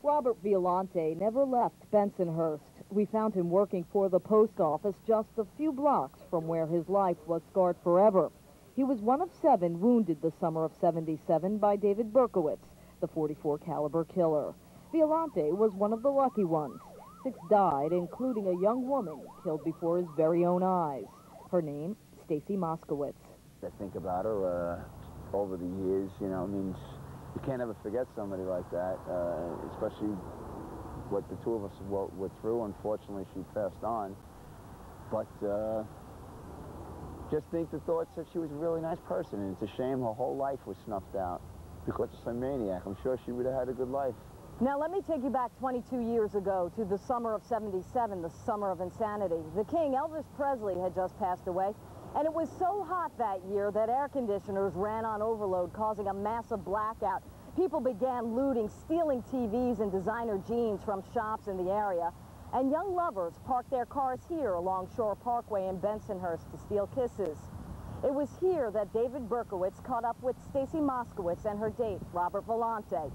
Robert Violante never left Bensonhurst. We found him working for the post office just a few blocks from where his life was scarred forever. He was one of 7 wounded the summer of '77 by David Berkowitz, the .44 caliber killer. Violante was one of the lucky ones. 6 died, including a young woman killed before his very own eyes. Her name, Stacy Moskowitz. I think about her over the years, you know, I mean, you can't ever forget somebody like that, especially what the two of us were through. Unfortunately, she passed on. But just think the thoughts that she was a really nice person, and it's a shame her whole life was snuffed out because of some maniac. I'm sure she would have had a good life. Now, let me take you back 22 years ago to the summer of '77, the summer of insanity. The king, Elvis Presley, had just passed away, and it was so hot that year that air conditioners ran on overload, causing a massive blackout. People began looting, stealing TVs and designer jeans from shops in the area, and young lovers parked their cars here along Shore Parkway in Bensonhurst to steal kisses. It was here that David Berkowitz caught up with Stacy Moskowitz and her date, Robert Violante.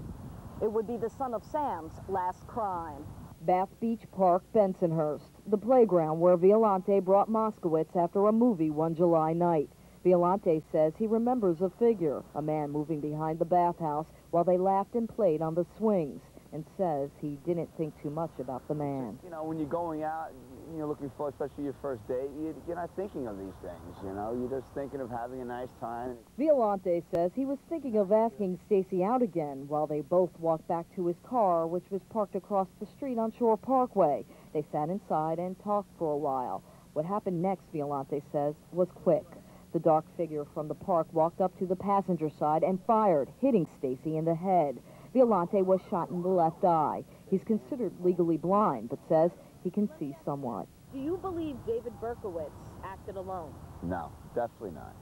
It would be the son of Sam's last crime. Bath Beach Park, Bensonhurst, the playground where Violante brought Moskowitz after a movie one July night. Violante says he remembers a figure, a man moving behind the bathhouse while they laughed and played on the swings, and says he didn't think too much about the man. You know, when you're going out, you're looking for, especially your first date, you're not thinking of these things, you know? You're just thinking of having a nice time. Violante says he was thinking of asking Stacy out again while they both walked back to his car, which was parked across the street on Shore Parkway. They sat inside and talked for a while. What happened next, Violante says, was quick. The dark figure from the park walked up to the passenger side and fired, hitting Stacy in the head. Violante was shot in the left eye. He's considered legally blind, but says he can see somewhat. Do you believe David Berkowitz acted alone? No, definitely not.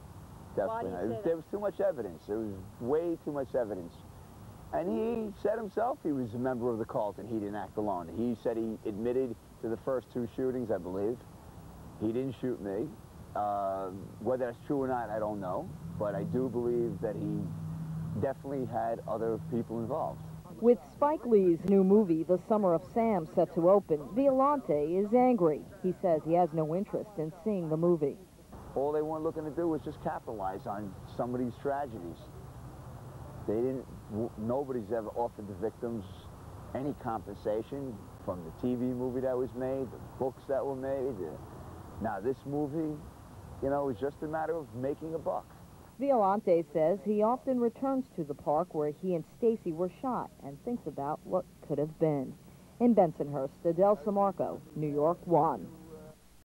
Definitely not. There was too much evidence. There was way too much evidence. And he said himself he was a member of the cult and he didn't act alone. He said he admitted to the first 2 shootings, I believe. He didn't shoot me. Whether that's true or not, I don't know. But I do believe that he definitely had other people involved. With Spike Lee's new movie, The Summer of Sam, set to open, Violante is angry. He says he has no interest in seeing the movie. All they weren't looking to do was just capitalize on some of these tragedies. They didn't, nobody's ever offered the victims any compensation from the TV movie that was made, the books that were made. Now this movie, you know, is just a matter of making a buck. Violante says he often returns to the park where he and Stacy were shot and thinks about what could have been. In Bensonhurst, Adele Sammarco, New York 1.